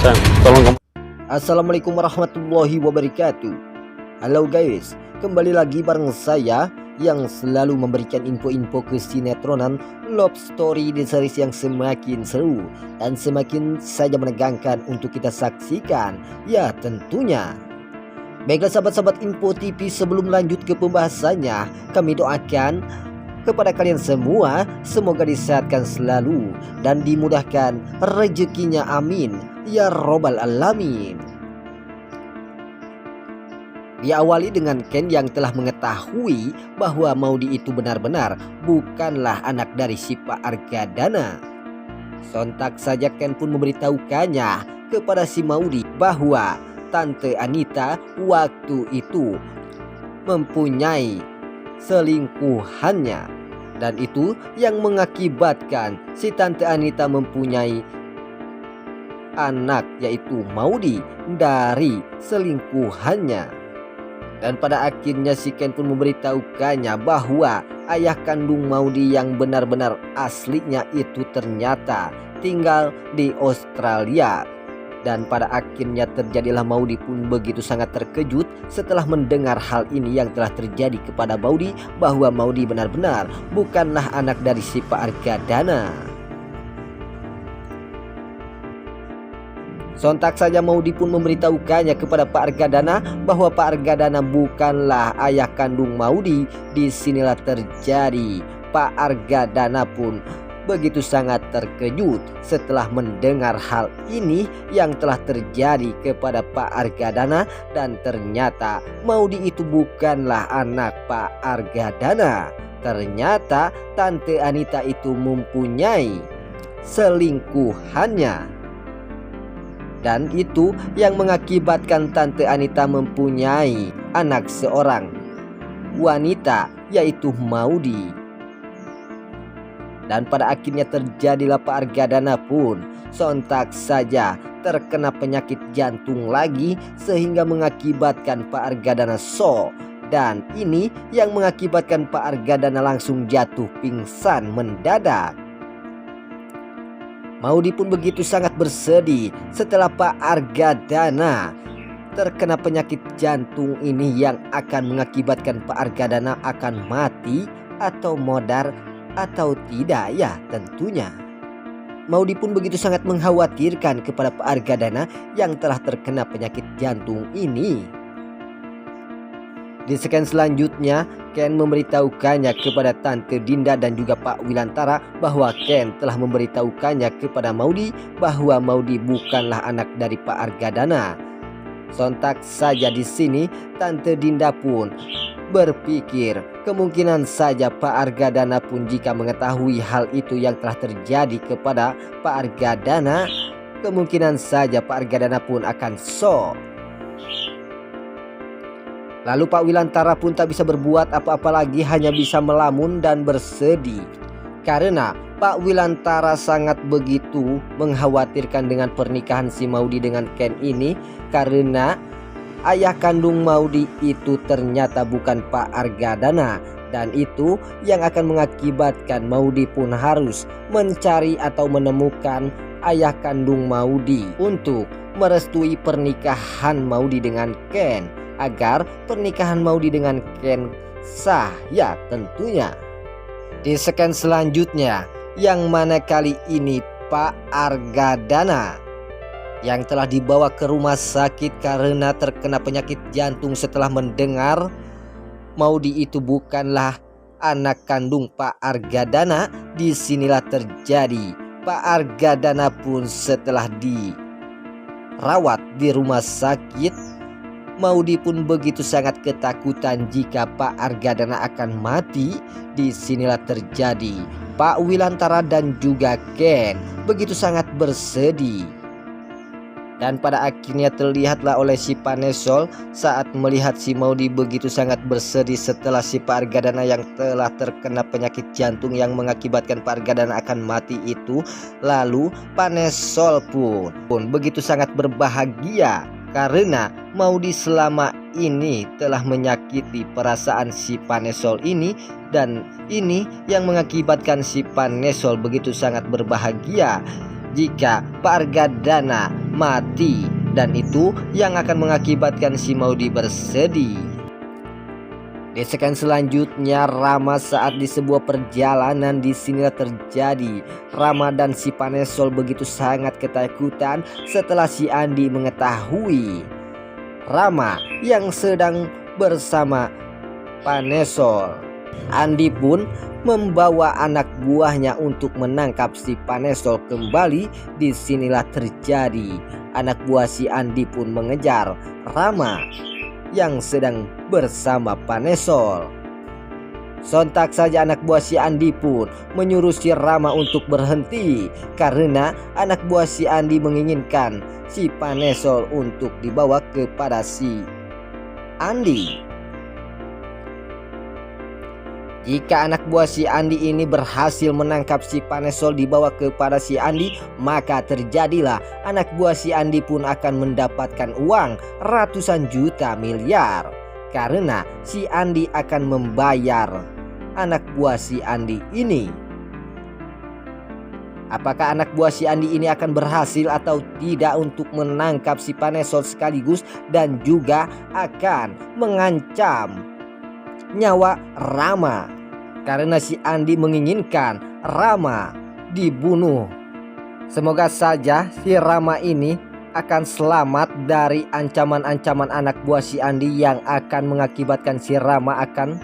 Sayang, tolong kamu. Assalamualaikum warahmatullahi wabarakatuh. Halo guys, kembali lagi bareng saya yang selalu memberikan info-info kesinetроnan love story di series yang semakin seru dan semakin saja menegangkan untuk kita saksikan. Ya tentunya. Baiklah sahabat-sahabat Info TV, sebelum lanjut ke pembahasannya, kami doakan kepada kalian semua semoga disehatkan selalu dan dimudahkan rezekinya, amin ya robbal alamin. Diawali dengan Ken yang telah mengetahui bahwa Maudy itu benar-benar bukanlah anak dari si Pak Argadana. Sontak saja Ken pun memberitahukannya kepada si Maudy bahwa Tante Anita waktu itu mempunyai selingkuhannya, dan itu yang mengakibatkan si Tante Anita mempunyai anak yaitu Maudy dari selingkuhannya. Dan pada akhirnya si Ken pun memberitahukannya bahwa ayah kandung Maudy yang benar-benar aslinya itu ternyata tinggal di Australia. Dan pada akhirnya terjadilah Maudy pun begitu sangat terkejut setelah mendengar hal ini yang telah terjadi kepada Maudy, bahwa Maudy benar-benar bukanlah anak dari si Pak Argadana. Sontak saja Maudy pun memberitahukannya kepada Pak Argadana bahwa Pak Argadana bukanlah ayah kandung Maudy. Disinilah terjadi Pak Argadana pun begitu sangat terkejut setelah mendengar hal ini yang telah terjadi kepada Pak Argadana, dan ternyata Maudy itu bukanlah anak Pak Argadana. Ternyata Tante Anita itu mempunyai selingkuhannya, dan itu yang mengakibatkan Tante Anita mempunyai anak seorang wanita yaitu Maudy. Dan pada akhirnya terjadilah Pak Argadana pun sontak saja terkena penyakit jantung lagi, sehingga mengakibatkan Pak Argadana shock. Dan ini yang mengakibatkan Pak Argadana langsung jatuh pingsan mendadak. Maudy pun begitu sangat bersedih setelah Pak Argadana terkena penyakit jantung ini yang akan mengakibatkan Pak Argadana akan mati atau modar atau tidak ya tentunya. Maudy pun begitu sangat mengkhawatirkan kepada Pak Argadana yang telah terkena penyakit jantung ini. Di scan selanjutnya, Ken memberitahukannya kepada Tante Dinda dan juga Pak Wilantara bahwa Ken telah memberitahukannya kepada Maudy bahwa Maudy bukanlah anak dari Pak Argadana. Sontak saja di sini Tante Dinda pun berpikir kemungkinan saja Pak Argadana pun jika mengetahui hal itu yang telah terjadi kepada Pak Argadana, kemungkinan saja Pak Argadana pun akan shock. Lalu Pak Wilantara pun tak bisa berbuat apa-apa lagi, hanya bisa melamun dan bersedih karena Pak Wilantara sangat begitu mengkhawatirkan dengan pernikahan si Maudy dengan Ken ini, karena ayah kandung Maudy itu ternyata bukan Pak Argadana, dan itu yang akan mengakibatkan Maudy pun harus mencari atau menemukan ayah kandung Maudy untuk merestui pernikahan Maudy dengan Ken, agar pernikahan Maudy dengan Ken sah ya tentunya. Di scan selanjutnya, yang mana kali ini Pak Argadana yang telah dibawa ke rumah sakit karena terkena penyakit jantung setelah mendengar Maudy itu bukanlah anak kandung Pak Argadana. Disinilah terjadi Pak Argadana pun setelah dirawat di rumah sakit, Maudy pun begitu sangat ketakutan jika Pak Argadana akan mati. Disinilah terjadi Pak Wilantara dan juga Ken begitu sangat bersedih. Dan pada akhirnya terlihatlah oleh si Panesol saat melihat si Maudy begitu sangat bersedih setelah si Pak Argadana yang telah terkena penyakit jantung yang mengakibatkan Pak Argadana akan mati itu. Lalu Panesol pun begitu sangat berbahagia karena Maudy selama ini telah menyakiti perasaan si Panesol ini, dan ini yang mengakibatkan si Panesol begitu sangat berbahagia jika Pak Argadana mati, dan itu yang akan mengakibatkan si Maudi bersedih. Desakan selanjutnya Rama saat di sebuah perjalanan. Di sinilah terjadi. Rama dan si Panesol begitu sangat ketakutan setelah si Andi mengetahui Rama yang sedang bersama Panesol. Andi pun membawa anak buahnya untuk menangkap si Panesol kembali. Disinilah terjadi. Anak buah si Andi pun mengejar Rama yang sedang bersama Panesol. Sontak saja anak buah si Andi pun menyuruh si Rama untuk berhenti, karena anak buah si Andi menginginkan si Panesol untuk dibawa kepada si Andi. Jika anak buah si Andi ini berhasil menangkap si Panesol dibawa kepada si Andi, maka terjadilah anak buah si Andi pun akan mendapatkan uang ratusan juta miliar, karena si Andi akan membayar anak buah si Andi ini. Apakah anak buah si Andi ini akan berhasil atau tidak untuk menangkap si Panesol sekaligus dan juga akan mengancam nyawa Rama, karena si Andi menginginkan Rama dibunuh. Semoga saja si Rama ini akan selamat dari ancaman-ancaman anak buah si Andi yang akan mengakibatkan si Rama akan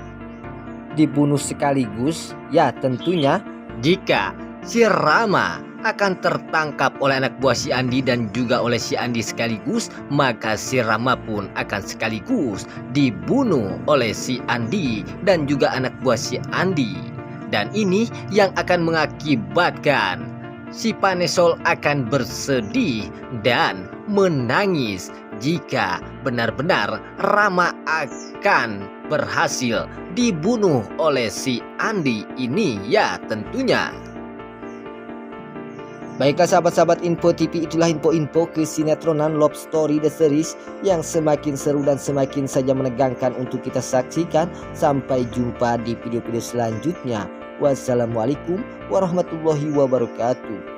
dibunuh sekaligus. Ya, tentunya jika si Rama akan tertangkap oleh anak buah si Andi dan juga oleh si Andi sekaligus, maka si Rama pun akan sekaligus dibunuh oleh si Andi dan juga anak buah si Andi. Dan ini yang akan mengakibatkan si Panesol akan bersedih dan menangis jika benar-benar Rama akan berhasil dibunuh oleh si Andi ini, ya tentunya. Baiklah sahabat-sahabat Info TV, itulah info-info kesinetronan Love Story The Series yang semakin seru dan semakin saja menegangkan untuk kita saksikan. Sampai jumpa di video-video selanjutnya. Wassalamualaikum warahmatullahi wabarakatuh.